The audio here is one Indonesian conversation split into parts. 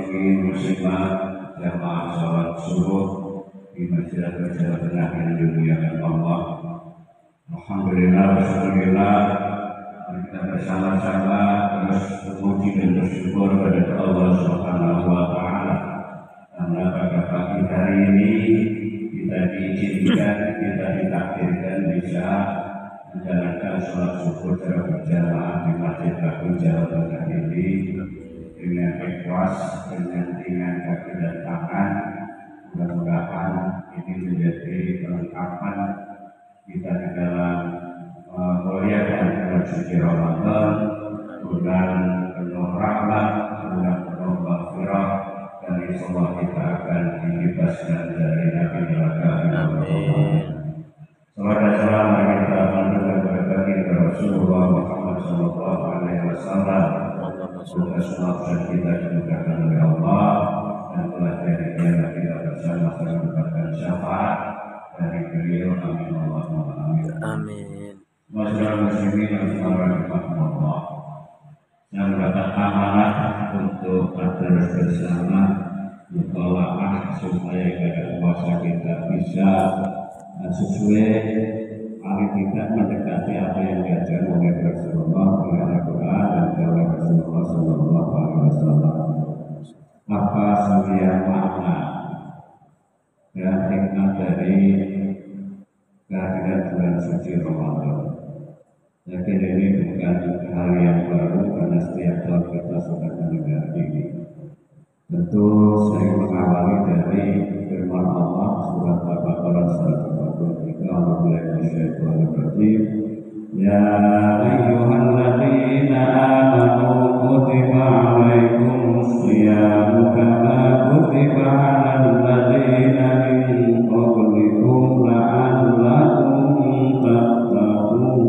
muslimin muslimat jamaah sholat subuh di Masjid Jawa Tengah yang dimuliakan Allah. Alhamdulillah, alhamdulillah, kita bersama-sama terus memuji dan bersyukur kepada Allah Subhanahu wa Ta'ala karena pada pagi hari ini kita diizinkan, kita ditakdirkan bisa menjalankan sholat subuh secara berjamaah di Masjid Jawa Tengah ini dengan ikhlas, dengan ringan kaki dan tangan. Mudah-mudahan ini menjadi kelengkapan kita di dalam memuliakan bulan suci Ramadan, bulan penuh rahmat, bulan penuh maghfirah, dan insyaallah kita akan dibebaskan dari api neraka. Amin. Salam kita mendengar berbagi Rasulullah Muhammad Sallallahu Alaihi Wasallam. Semoga dan kita dimudahkan oleh Allah dan telah diberikan kita bersama-sama mendapatkan syafaat dari beliau. Amin Allahumma amin. Amin. Masyaallah muslimin Allah. Yang mendapat amanat untuk terus bersama mutola'ah supaya ibadah puasa kita bisa sesuai paling tidak mendekati apa yang diajarkan oleh Rasulullah oleh Al-Quran dan oleh Rasulullah Sallallahu Alaihi Wasallam. Apa saja makna dan hikmah dari kehadiran bulan suci Ramadan? Yakin ini bukan hal yang baru karena setiap tahun kita sudah mendengar ini. Tentu saya mengawali dari firman Allah surat Al-Baqarah 143. A'udzubillahi minasyaitonir rajim. Ya ayyuhalladzina amanu kutiba 'alaikumus shiyamu kama kutiba 'alal ladzina min qablikum la'allakum tattaqun.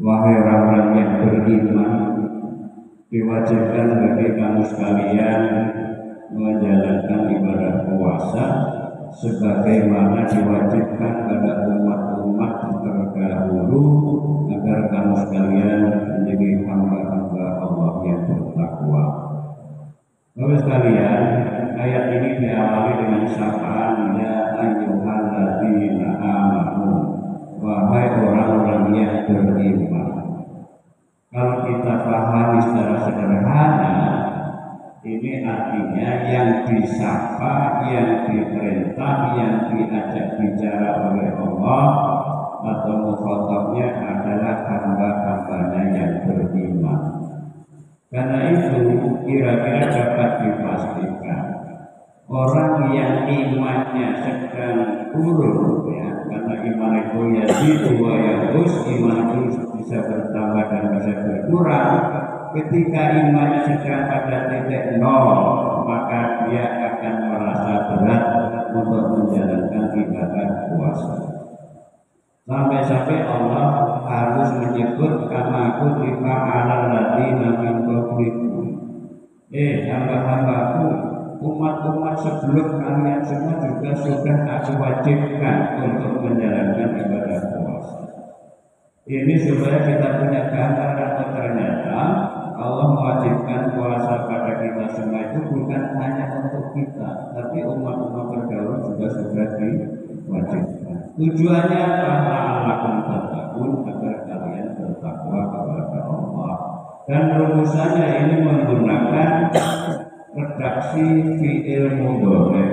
Wahai orang-orang yang beriman, diwajibkan bagi kamu sekalian menjalankan ibadah puasa sebagaimana diwajibkan pada umat-umat terdahulu agar kamu sekalian menjadi hamba-hamba Allah yang bertakwa. Bapak sekalian, ayat ini diawali dengan sapaan ya ayyuhalladzina amanu, wahai orang-orang yang beriman. Kalau kita pahami secara sederhana, ini artinya yang disapa, yang diperintah, yang diajak bicara oleh Allah atau mukhatabnya adalah hamba-hambanya yang beriman. Karena itu kira-kira dapat dipastikan orang yang imannya sedang turun, ya, karena iman itu ya wa yanqus, iman itu bisa bertambah dan bisa berkurang. Ketika imannya sedang pada titik nol, maka dia akan merasa berat untuk menjalankan ibadah puasa. Sampai-sampai Allah harus menyebut kama kutiba 'alal ladzina min qablikum. Hamba-hambaku, umat-umat sebelum kalian semua juga sudah aku wajibkan untuk menjalankan ibadah puasa. Ini supaya kita punya gambaran ternyata Allah mewajibkan puasa pada kita semua itu bukan hanya untuk kita, tapi umat-umat terdahulu juga sudah diwajibkan. Tujuannya apa? La'allakum tattaqun, agar kalian bertakwa kepada Allah. Dan rumusannya ini menggunakan redaksi fi'il mudhari.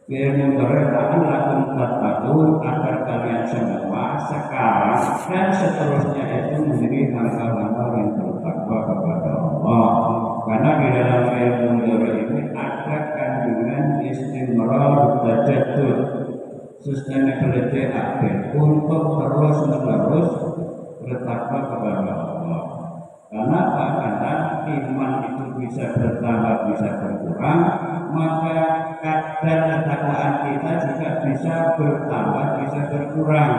Fi'il mudhari la'allakum tattaqun, agar kalian semua sekarang dan seterusnya itu menjadi hamba-hamba yang bertakwa kepada Allah. Karena di dalam fi'il mudhari ini ada kandungan istimrar tajaddud, sustainability update, untuk terus-menerus bertakwa kepada Allah. Karena apa? Karena iman itu bisa bertambah, bisa berkurang, maka kadar ketakwaan kita juga bisa bertambah, bisa berkurang.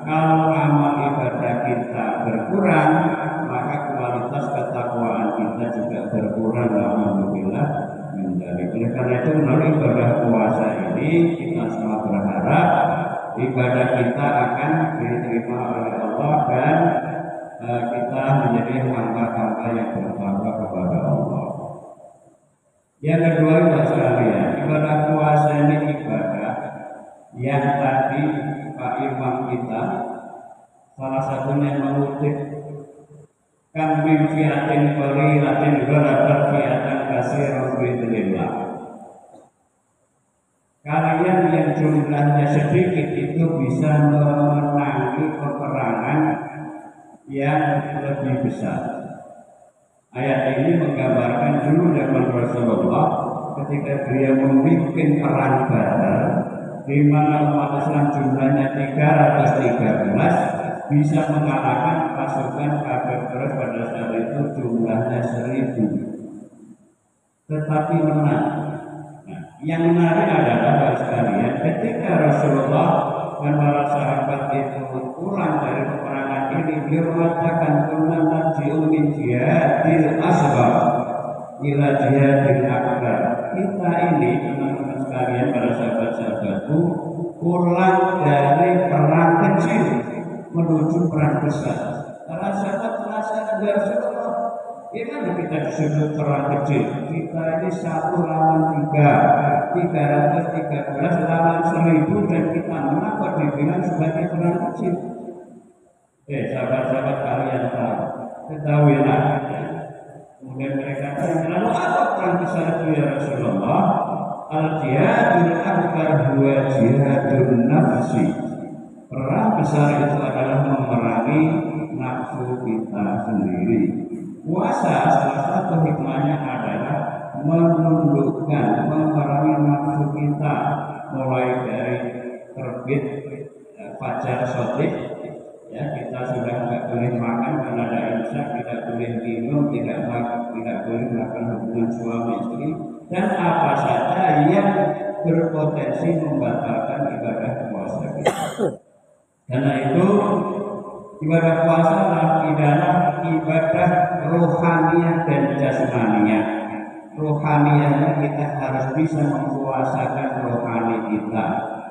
Kalau amal ibadah kita berkurang, maka kualitas ketakwaan kita juga berkurang. Alhamdulillah menjadi. Oleh karena itu melalui ibadah puasa ini kita semua berharap ibadah kita akan diterima oleh Allah dan kita menjadi hamba-hamba hamba yang bertakwa kepada Allah. Yang kedua Bapak sekalian, ibadah puasa ini ibadah yang tadi Pak Imam kita salah satunya mengutip kam min fi'atin qalilatin ghalabat fi'atan katsiran biidznillah. Kalian yang jumlahnya sedikit itu bisa memenangi peperangan yang lebih besar. Ayat ini menggambarkan dulu zaman Rasulullah ketika beliau memimpin perang Badar, di mana umat Islam jumlahnya 313 bisa mengalahkan pasukan kafir Quraisy pada saat itu jumlahnya 1000, tetapi menang. Nah, yang menarik adalah Bapak sekalian, ketika Rasulullah dan para sahabat itu pulang dari peperangan ini, beliau mengatakan kunna narji'u min jihadil asghar ila jihadil akbar. Kita ini teman-teman sekalian, para sahabat-sahabatku, pulang dari perang kecil menuju perang besar. Para sahabat merasa ya Rasulullah, gimana kita disuruh perang kecil? Kita ini 1 lawan 3, 313 lawan 1000 dan kita menang kok dibilang sebagai perang kecil. Sahabat-sahabat kalian tahu, ketahuilah. Kemudian mereka tanya, lalu apa perang besar itu ya Rasulullah? Al-jihadul akbar huwa jihadun nafsi. Perang besar itu adalah memerangi nafsu kita sendiri. Puasa salah satu hikmahnya adalah menundukkan, memerangi nafsu kita, mulai dari terbit fajar shadiq, ya kita sudah tidak boleh makan karena ada imsak, tidak boleh minum, tidak boleh melakukan hubungan suami istri, dan apa saja yang berpotensi membatalkan ibadah puasa kita. Karena itu ibadah puasa adalah ibadah rohaniyah dan jasmaniyah. Rohaniyahnya kita harus bisa mempuasakan rohani kita,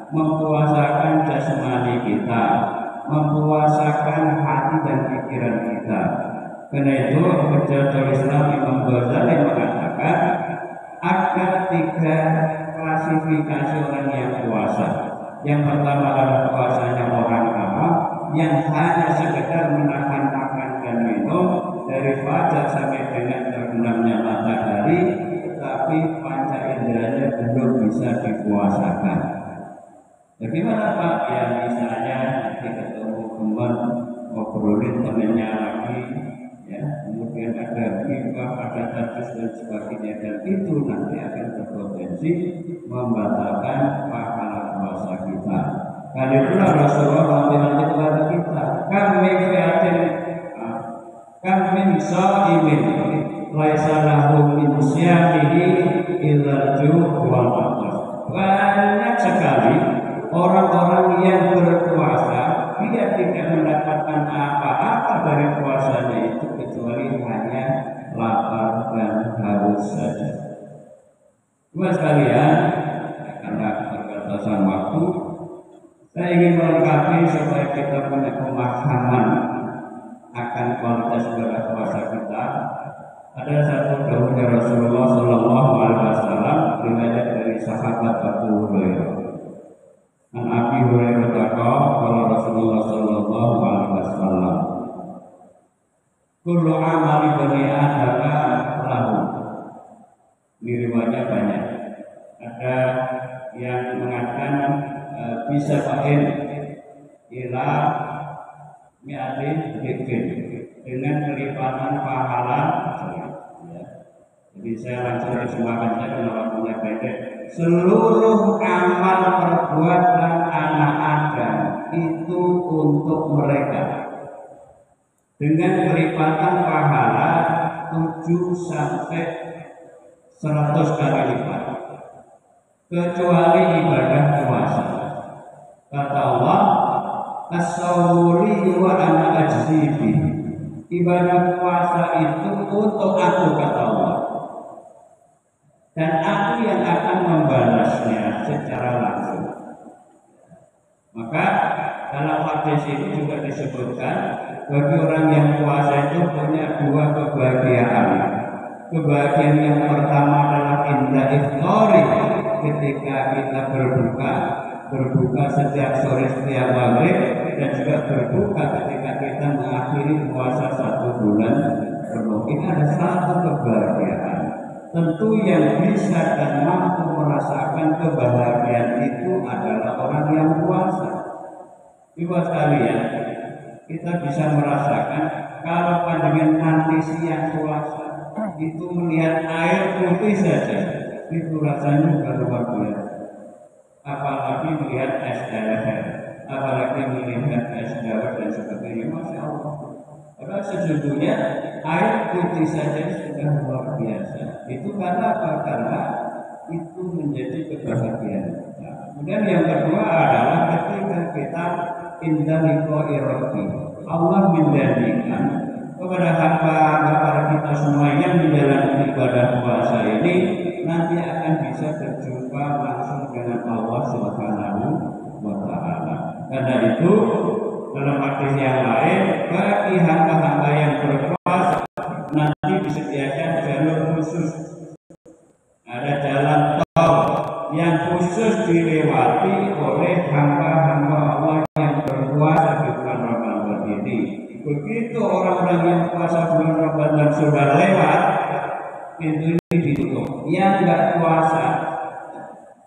mempuasakan jasmani kita, mempuasakan hati dan pikiran kita. Karena itu Hujjatul Islam Imam Ghazali mengatakan ada 3 klasifikasi orang yang puasa. Yang pertama adalah puasanya orang awam yang hanya sekedar menahan makan dan minum dari fajar sampai dengan terbenamnya matahari, tetapi panca inderanya belum bisa dipuasakan. Bagaimana Pak? Ya misalnya nanti ketemu teman, ngobrolin temannya lagi, ya kemudian ada hibah, ada tajus dan sebagainya, dan itu nanti akan berpotensi membatalkan pahala puasa kita. Karena itulah Rasulullah nanti kepada kita, kami sha'imin laisa lahu min siyamihi illa ju' wal atas. Banyak sekali orang-orang yang berpuasa, dia tidak mendapatkan apa-apa dari puasanya itu kecuali hanya lapar dan haus saja. Cuma sekalian, karena keterbatasan waktu, saya ingin melengkapi supaya kita punya pemahaman akan kualitas ibadah puasa kita. Ada satu dawuh dari Rasulullah Sallallahu Alaihi Wasallam riwayat dari sahabat Abu Hurairah. An Abi Hurairah qala Rasulullah Sallallahu Alaihi Wasallam, kullu amali bani Adam lahu. Ini riwayatnya banyak. Ada yang mengatakan bisa pakai ila mi'atin dhikrin, dengan kelipatan pahala. Ya. Jadi saya langsung terjemahkan saja karena waktunya pendek. Seluruh amal perbuatan anak Adam itu untuk mereka dengan kelipatan pahala 7 sampai 100 kali lipat, kecuali ibadah puasa. Kata Allah, as-sawmuli wa ana ajzibi. Ibadah puasa itu untuk aku, kata Allah, dan aku yang akan membalasnya secara langsung. Maka dalam hadis ini juga disebutkan bagi orang yang puasa itu punya dua kebahagiaan. Kebahagiaan yang pertama adalah indah iftori, ketika kita berbuka setiap sore setiap maghrib, dan juga berbuka ketika kita mengakhiri puasa 1 bulan penuh. Ini ada satu kebahagiaan. Tentu yang bisa dan mampu merasakan kebahagiaan itu adalah orang yang puasa. Ibu sekalian, kita bisa merasakan kalau pandangan nanti siang puasa itu melihat air putih saja, itu rasanya luar biasa. Apalagi melihat es dawet, apalagi melihat es dawet dan sebagainya, masya Allah. Karena sejujurnya air putih saja sudah luar biasa. Itu karena apa? Karena itu menjadi kebahagiaan. Nah, kemudian yang kedua adalah ketika kita indah liqa'i rabbi, Allah menjanjikan kepada hamba-hamba kita semua yang menjalani ibadah puasa ini nanti akan bisa berjumpa langsung dengan Allah Subhanahu wa Ta'ala. Karena itu dalam hadis yang lain, bagi hamba-hamba yang berpuasa nanti disediakan jalur khusus, ada jalan tol yang khusus dilewati oleh hamba-hamba Allah yang berpuasa di bulan Ramadan ini. Begitu orang-orang yang puasa bulan Ramadan sudah lewat, pintu ini ditutup. Yang nggak puasa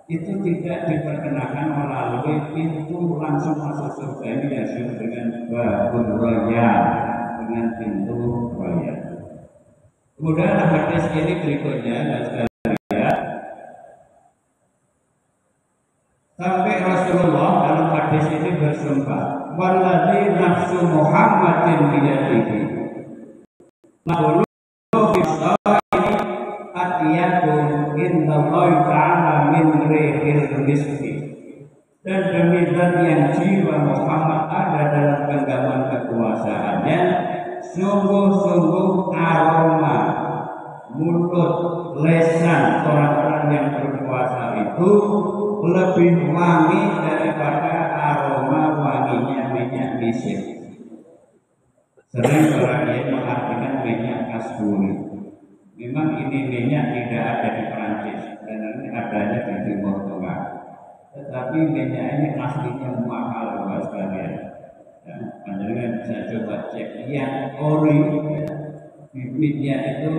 itu tidak diperkenakan melalui pintu langsung masuk surga. Ini disebut dengan babul rayyan, dengan pintu rayyan. Kemudian hadis ini berikutnya, dan sekalian, sampai Rasulullah dalam hadis ini bersumpah, walladzi nafsu Muhammadin biyadihi, la innallahi ta'ala min rihil miski, dan demi zat yang jiwa Muhammad ada dalam genggaman kekuasaannya, sungguh-sungguh aroma mulut lesan orang-orang yang berpuasa itu lebih wangi daripada aroma wanginya minyak misik. Sering orang yang mengartikan minyak kasturi. Memang ini minyak tidak ada di Perancis, dan ini adanya di Timur Tengah. Tetapi minyak ini aslinya mahal, luas sekalian. Anda bisa coba cek yang ori, bibitnya itu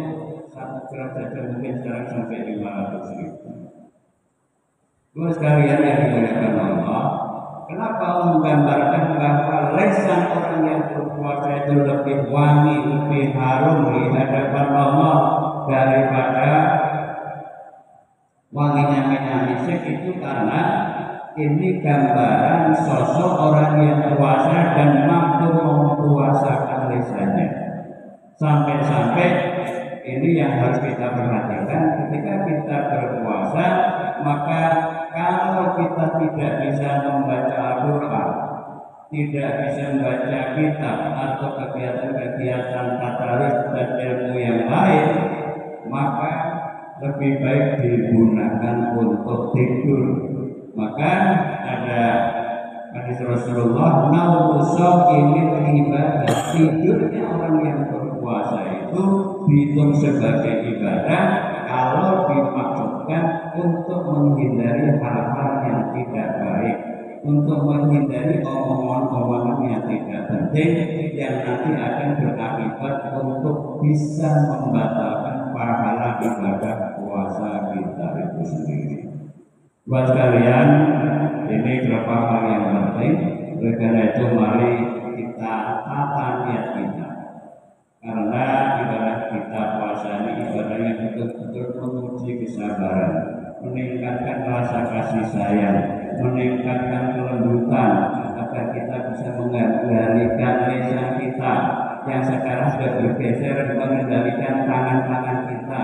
1 gram saja mungkin sekarang sampai 500.000. Luas sekalian yang dimuliakan Allah. Kenapa Allah menggambarkan bahwa lesan orang yang berpuasa itu lebih wangi, lebih harum di hadapan Allah daripada wanginya minyak misik? Itu karena ini gambaran sosok orang yang puasa dan mampu mempuasakan lisannya. Sampai-sampai ini yang harus kita perhatikan ketika kita berpuasa, maka kalau kita tidak bisa membaca Al-Quran, tidak bisa membaca kitab atau kegiatan-kegiatan katalis dan ilmu yang lain, maka lebih baik digunakan untuk tidur. Maka ada hadis Rasulullah, naumusok ini ibadah, tidurnya orang yang berpuasa itu dihitung sebagai ibadah kalau dimaksudkan untuk menghindari hal-hal yang tidak baik, untuk menghindari omongan-omongan yang tidak penting yang nanti akan berakibat untuk bisa membatalkan pahala ibadah puasa kita itu sendiri. Buat kalian, ini beberapa hal yang penting. Oleh karena itu mari kita tata niat kita, karena ibadah kita puasa ini ibadah yang betul-betul menguji kesabaran, meningkatkan rasa kasih sayang, meningkatkan kelembutan, agar kita bisa mengendalikan lisan kita yang sekarang sudah bergeser mengendalikan tangan-tangan kita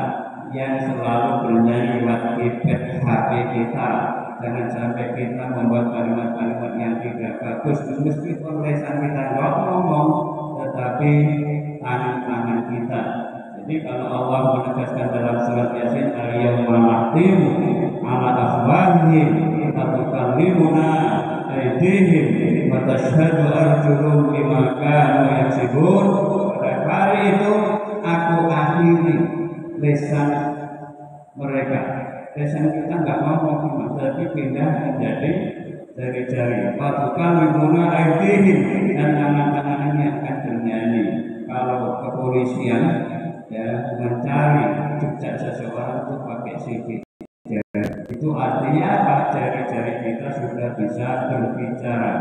yang selalu bernyanyi lewat iPad HP kita. Jangan sampai kita membuat kalimat-kalimat yang tidak bagus, meskipun lisan kita nggak ngomong, tetapi tangan-tangan kita. Jadi kalau Allah menegaskan dalam surat Yasin, al-yawma nakhtimu ala afwahihim wa tukallimuna aydihim wa tashhadu arjuluhum bima kanu yaksibun. Pada hari itu aku akhiri lisan mereka. Lisan kita nggak ngomong, tapi pindah menjadi jari-jari. Patukan wibuna aydihim, dan tangan-tangannya akan bernyanyi. Kalau kepolisian ya mencari jejak seseorang itu pakai sidik jari. Itu artinya apa? Jari-jari kita sudah bisa berbicara.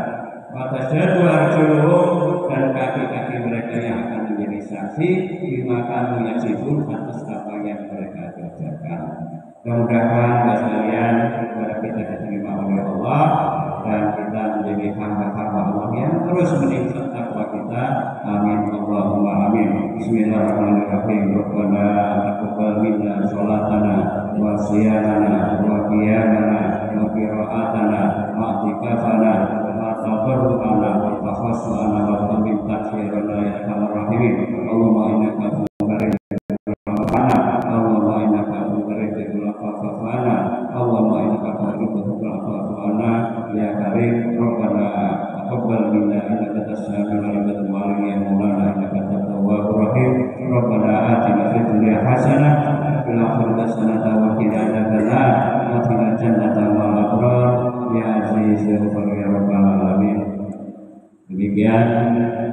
Watasyhadu arjuluhum, dan kaki-kaki mereka yang akan menjadi saksi bima kanu yaksibun, atas apa yang mereka kerjakan. Mudah-mudahan sekalian kepada kita diterima oleh Allah dan kita menjadi hamba-hamba Allah yang terus meningkat takwa kita. Amin Allahumma amin. Bismillahirrahmanirrahim. Rabbana taqabbal minna sholatana wa siyamana wa qiyamana wa qira'atana wa i'tikafana wa tabarrukana wa tafassana wa tamim takhirana ya arhamar rahimin. Allahumma innaka afuwwun karim. Allahumma innaka afuwwun karim. Allahumma innaka tuhibbul afwa ya karim. Rabbana taqabbal minna innaka tas-sami'ul 'alim wa ya maulana innaka at-tawwabur rahim. Rabbana atina fid dunya hasanah wa fil akhirati hasanah wa qina adzabannar wa qina jannata ma'al abrar ya aziz ya ghafur ya rabbal alamin. Demikian,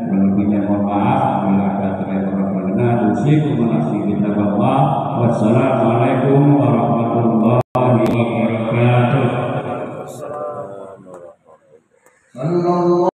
lebihnya mohon maaf bila ada terkait orang benar. Usikum menasih kita bahwa wassalamualaikum warahmatullahi